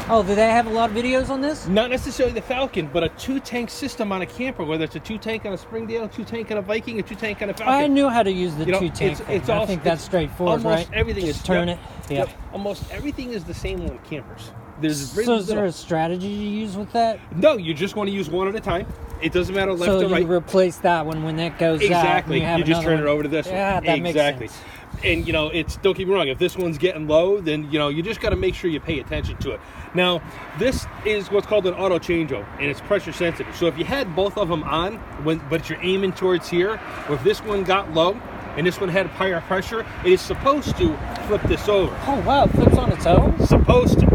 Oh, do they have a lot of videos on this? Not necessarily the Falcon, but a 2-tank system on a camper, whether it's a 2-tank on a Springdale, 2-tank on a Viking, a 2-tank on a Falcon. I knew how to use the 2-tank. I think that's straightforward, almost right? Everything Just is turn it. Yeah. Yep, almost everything is the same on campers. So is there a strategy you use with that? No, you just want to use one at a time. It doesn't matter left or right. So you replace that one when that goes exactly. out. You just turn it over to this one. Yeah, that makes sense. And, you know, it's, don't get me wrong, if this one's getting low, then, you know, you just got to make sure you pay attention to it. Now, this is what's called an auto changeover, and it's pressure sensitive. So if you had both of them on, but you're aiming towards here, or if this one got low, and this one had higher pressure, it is supposed to flip this over. Oh, wow, it flips on its own? Supposed to.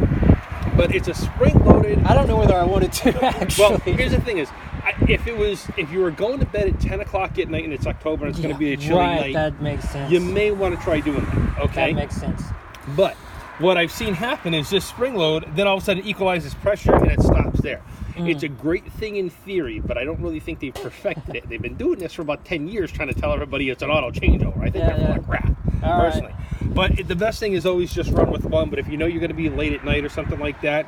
But it's a spring-loaded... I don't know whether I wanted to, actually. Well, here's the thing is, if you were going to bed at 10 o'clock at night and it's October and it's going to be a chilly night, that makes sense. You may want to try doing that, okay? That makes sense. But what I've seen happen is this spring load, then all of a sudden equalizes pressure and it stops there. It's a great thing in theory, but I don't really think they've perfected it. They've been doing this for about 10 years trying to tell everybody it's an auto changeover. I think they're full of crap, personally. Right. But the best thing is always just run with one, but if you know you're going to be late at night or something like that,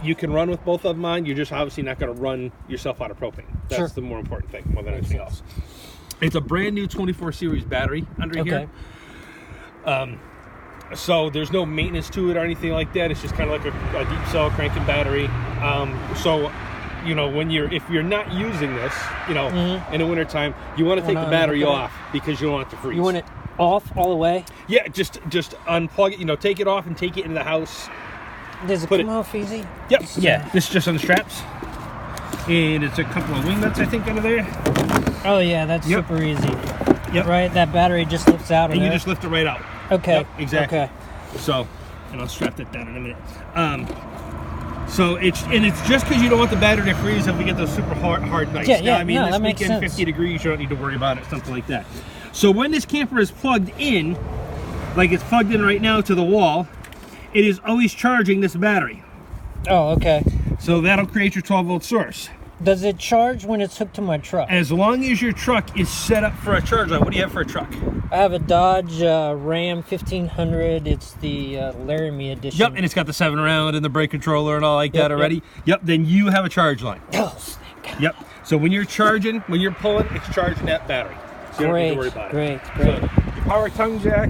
you can run with both of them on. You're just obviously not going to run yourself out of propane. That's the more important thing, more than anything else. It's a brand new 24 series battery under here. So there's no maintenance to it or anything like that. It's just kind of like a deep cell cranking battery. So, you know, if you're not using this, you know, in the wintertime, you want to take the battery off because you don't want it to freeze. You want it off all the way? Yeah, just unplug it. You know, take it off and take it into the house. Does it come off easy? Yep. Yeah. This is just on the straps, and it's a couple of wing nuts I think under there. Oh yeah, that's super easy. Yep. Right, that battery just lifts out. And you just lift it right out. Okay. Yep, exactly. Okay. So, and I'll strap that down in a minute. So it's just because you don't want the battery to freeze if we get those super hard nights. Yeah, now, I mean, that this weekend 50 degrees, you don't need to worry about it, something like that. So when this camper is plugged in, like it's plugged in right now to the wall, it is always charging this battery. Oh, okay. So that'll create your 12-volt source. Does it charge when it's hooked to my truck? As long as your truck is set up for a charge light. What do you have for a truck? I have a Dodge Ram 1500. It's the Laramie edition. Yep, and it's got the 7-round and the brake controller and all like that already. Yep, then you have a charge line. Oh, thank God. Yep, so when you're charging, when you're pulling, it's charging that battery. So you don't need to worry about it. Great. So your power tongue jack.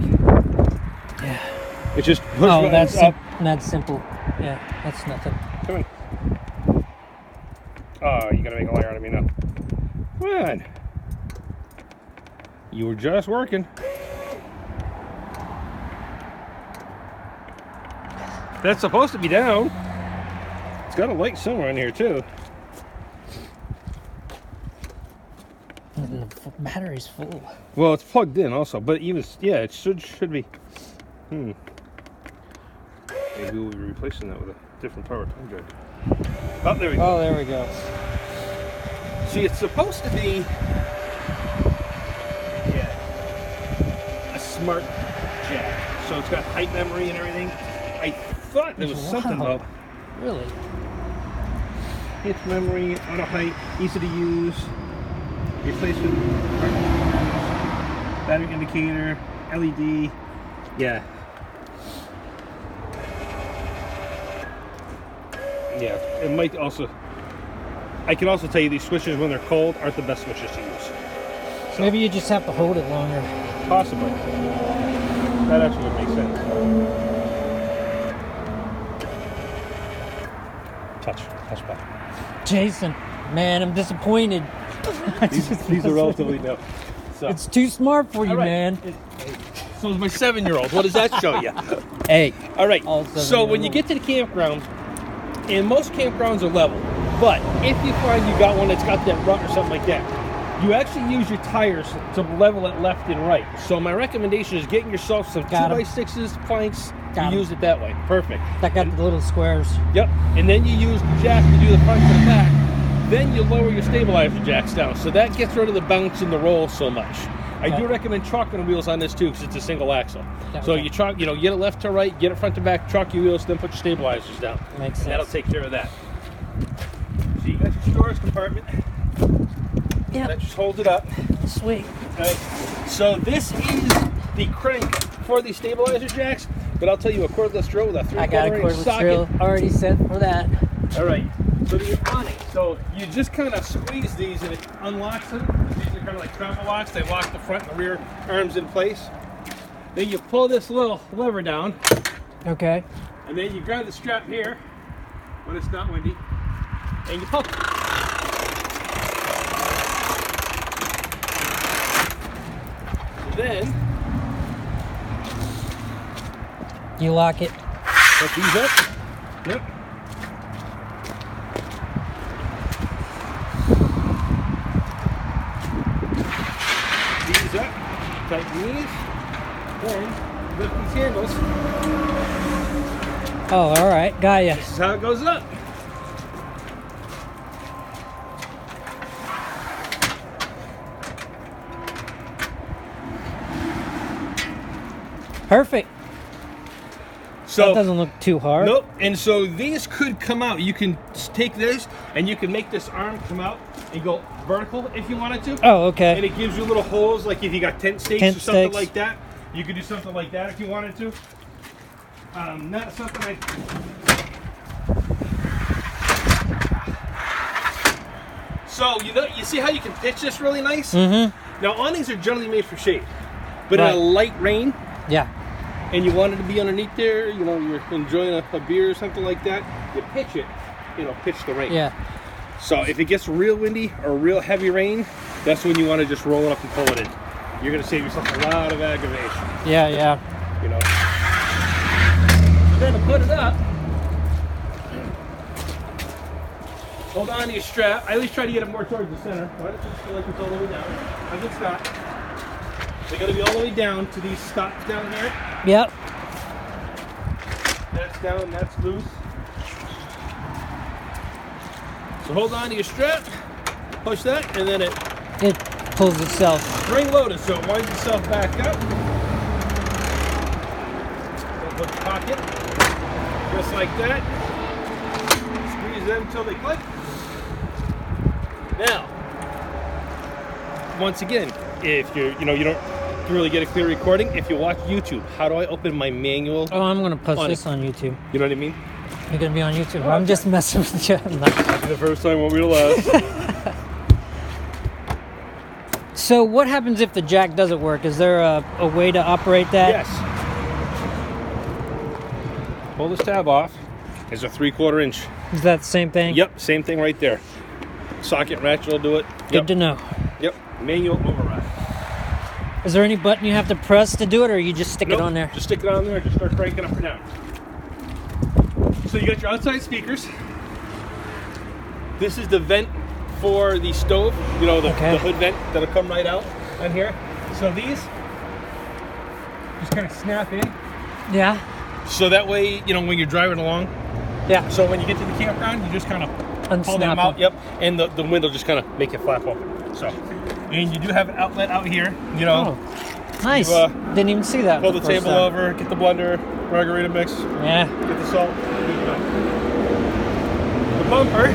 Yeah. It's just that's simple. Yeah, that's nothing. Come on. Oh, you're gonna make a liar out of me now. Come on. You were just working. That's supposed to be down. It's got a light somewhere in here too. The battery's full. Well, it's plugged in also, but even it should be. Maybe we'll be replacing that with a different power tongue jack. Oh, there we go. Oh, there we go. See, it's supposed to be a smart jack. So it's got height memory and everything. I thought there was something about. Really? Hitch memory, auto height, easy to use, replacement battery indicator, LED. Yeah. Yeah, it might also. I can also tell you these switches when they're cold aren't the best switches to use. So maybe you just have to hold it longer. Possibly. That actually would make sense. Touch back. Jason, man, I'm disappointed. These are relatively new. So. It's too smart for you, man. So is my 7-year-old. What does that show you? Hey. All right. So when you get to the campground, and most campgrounds are level, but if you find you got one that's got that rut or something like that, you actually use your tires to level it left and right. So my recommendation is getting yourself some 2x6s, planks, to use it that way. Perfect. That got the little squares. Yep. And then you use the jack to do the front to the back. Then you lower your stabilizer jacks down. So that gets rid of the bounce and the roll so much. I do recommend trucking wheels on this too, because it's a single axle. So you truck, get it left to right, get it front to back, truck your wheels, then put your stabilizers down. Makes sense. That'll take care of that. So you got your storage compartment. Yeah. That just holds it up. Sweet. Okay. So this is the crank for the stabilizer jacks. But I'll tell you, a cordless drill with a 3/4 I got a inch cordless socket. drill already set for that. All right. So the awning. So you just kind of squeeze these and it unlocks them. These are kind of like travel locks. They lock the front and the rear arms in place. Then you pull this little lever down, Okay. and then you grab the strap here when it's not windy, and you pull. Then You lock it. put these up. Yep. These up. Tighten these. Then lift these handles. Oh, all right. Got ya. This is how it goes up. Perfect. So That doesn't look too hard. nope. And so these could come out. You can take this and you can make this arm come out and go vertical if you wanted to. Oh, okay. And it gives you little holes, like if you got tent stakes Tent or something stakes. like that. You could do something like that if you wanted to. Not something I. So you see how you can pitch this really nice. Mm-hmm. Now awnings are generally made for shade, but Right. in a light rain, Yeah. and you want it to be underneath there, you know, you're enjoying a beer or something like that, you pitch it, pitch the rain. Yeah. So if it gets real windy or real heavy rain, that's when you want to just roll it up and pull it in. You're going to save yourself a lot of aggravation, Yeah. Yeah. you know. So then to put it up, hold on to your strap. I always try to get it more towards the center. Why does it feel like it's all the way down? As it's not. They're going to be all the way down to these stops down here. Yep. That's down, that's loose. So hold on to your strap, push that, and then it It pulls itself. spring loaded, so it winds itself back up. Put the pocket, just like that. Squeeze them until they click. Now, once again, if you don't really get a clear recording, if you watch YouTube, how do I open my manual? Oh, I'm gonna post On this on YouTube. You know what I mean? You're gonna be on YouTube. Oh, I'm okay. just messing with you. I'm not- The first time won't be the last. So what happens if the jack doesn't work? Is there a way to operate that? Yes. Pull this tab off. There's a 3/4 inch. Is that the same thing? Yep, same thing right there. Socket ratchet will do it. Good Yep. to know. Yep. Manual override. Is there any button you have to press to do it, or you just stick Nope, it on there? Just stick it on there and just start cranking up or down. So you got your outside speakers. This is the vent for the stove. You know, the hood vent that'll come right out on here. So these just kind of snap in. Yeah. So that way, when you're driving along. Yeah. So when you get to the campground, you just kind of pull them Unsnap out. them. Yep. And the wind will just kind of make it flap open. So, and you do have an outlet out here. Oh, nice. You, Didn't even see that. pull the first table time. over, get the blender, margarita mix, Yeah. get the salt. The bumper